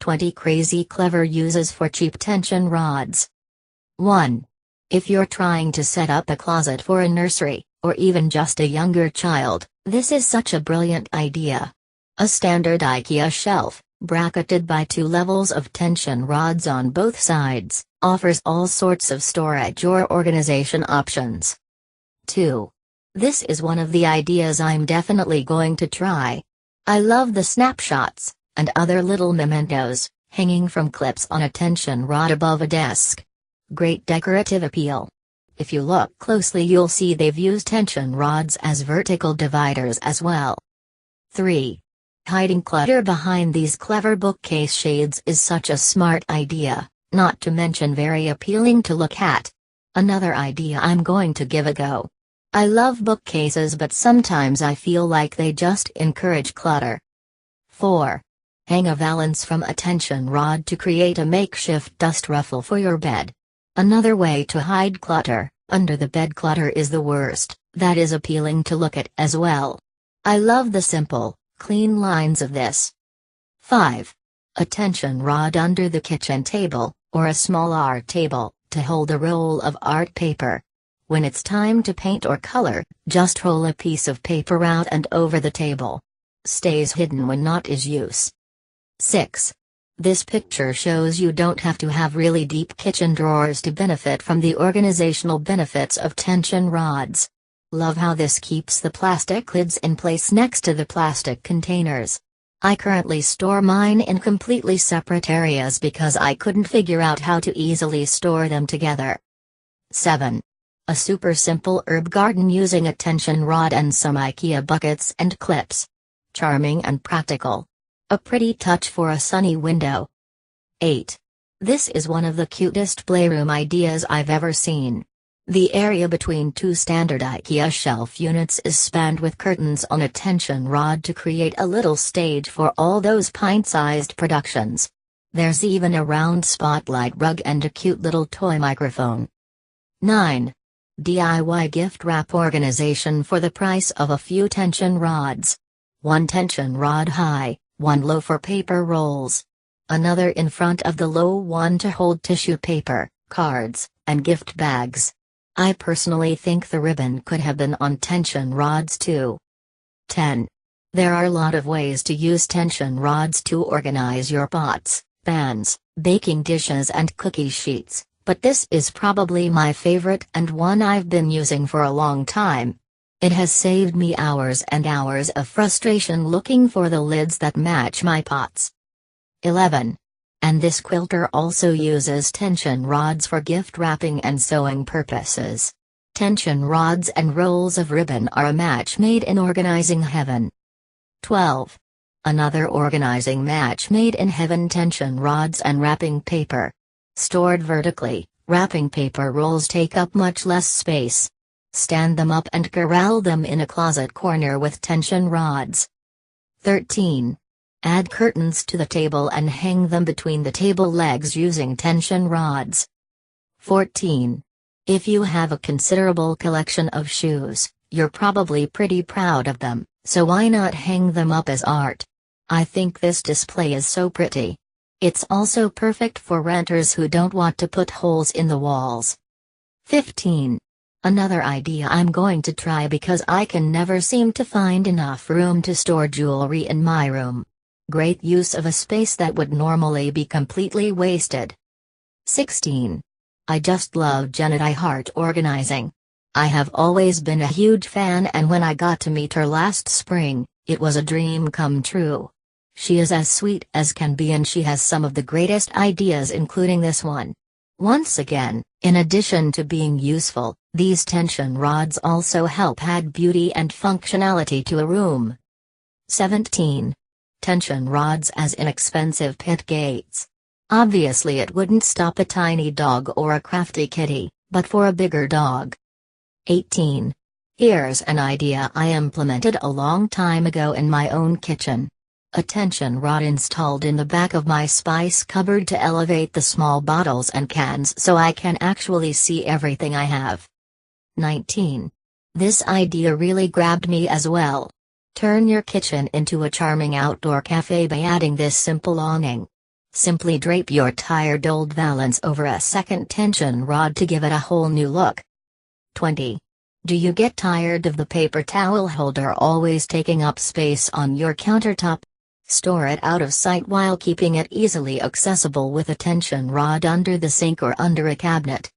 20 crazy clever uses for cheap tension rods. 1. If you're trying to set up a closet for a nursery, or even just a younger child, this is such a brilliant idea. A standard IKEA shelf, bracketed by 2 levels of tension rods on both sides, offers all sorts of storage or organization options. 2. This is one of the ideas I'm definitely going to try. I love the snapshots, and other little mementos, hanging from clips on a tension rod above a desk. Great decorative appeal. If you look closely, you'll see they've used tension rods as vertical dividers as well. 3. Hiding clutter behind these clever bookcase shades is such a smart idea, not to mention very appealing to look at. Another idea I'm going to give a go. I love bookcases, but sometimes I feel like they just encourage clutter. 4. Hang a valance from a tension rod to create a makeshift dust ruffle for your bed. Another way to hide clutter. Under the bed clutter is the worst, that is appealing to look at as well. I love the simple, clean lines of this. 5. A tension rod under the kitchen table, or a small art table, to hold a roll of art paper. When it's time to paint or color, just roll a piece of paper out and over the table. Stays hidden when not in use. 6. This picture shows you don't have to have really deep kitchen drawers to benefit from the organizational benefits of tension rods. Love how this keeps the plastic lids in place next to the plastic containers. I currently store mine in completely separate areas because I couldn't figure out how to easily store them together. 7. A super simple herb garden using a tension rod and some IKEA buckets and clips. Charming and practical. A pretty touch for a sunny window. 8. This is one of the cutest playroom ideas I've ever seen. The area between 2 standard IKEA shelf units is spanned with curtains on a tension rod to create a little stage for all those pint-sized productions. There's even a round spotlight rug and a cute little toy microphone. 9. DIY gift wrap organization for the price of a few tension rods. 1 tension rod high, 1 low for paper rolls. Another in front of the low one to hold tissue paper, cards, and gift bags. I personally think the ribbon could have been on tension rods too. 10. There are a lot of ways to use tension rods to organize your pots, pans, baking dishes and cookie sheets, but this is probably my favorite and one I've been using for a long time. It has saved me hours and hours of frustration looking for the lids that match my pots. 11. And this quilter also uses tension rods for gift wrapping and sewing purposes. Tension rods and rolls of ribbon are a match made in organizing heaven. 12. Another organizing match made in heaven: tension rods and wrapping paper. Stored vertically, wrapping paper rolls take up much less space. Stand them up and corral them in a closet corner with tension rods. 13. Add curtains to the table and hang them between the table legs using tension rods. 14. If you have a considerable collection of shoes, you're probably pretty proud of them, so why not hang them up as art? I think this display is so pretty. It's also perfect for renters who don't want to put holes in the walls. 15. Another idea I'm going to try because I can never seem to find enough room to store jewelry in my room. Great use of a space that would normally be completely wasted. 16. I just love Janet Hart organizing. I have always been a huge fan, and when I got to meet her last spring, it was a dream come true. She is as sweet as can be, and she has some of the greatest ideas, including this one. Once again, in addition to being useful, these tension rods also help add beauty and functionality to a room. 17. Tension rods as inexpensive pit gates. Obviously it wouldn't stop a tiny dog or a crafty kitty, but for a bigger dog. 18. Here's an idea I implemented a long time ago in my own kitchen. A tension rod installed in the back of my spice cupboard to elevate the small bottles and cans so I can actually see everything I have. 19. This idea really grabbed me as well. Turn your kitchen into a charming outdoor cafe by adding this simple awning. Simply drape your tired old valance over a second tension rod to give it a whole new look. 20. Do you get tired of the paper towel holder always taking up space on your countertop? Store it out of sight while keeping it easily accessible with a tension rod under the sink or under a cabinet.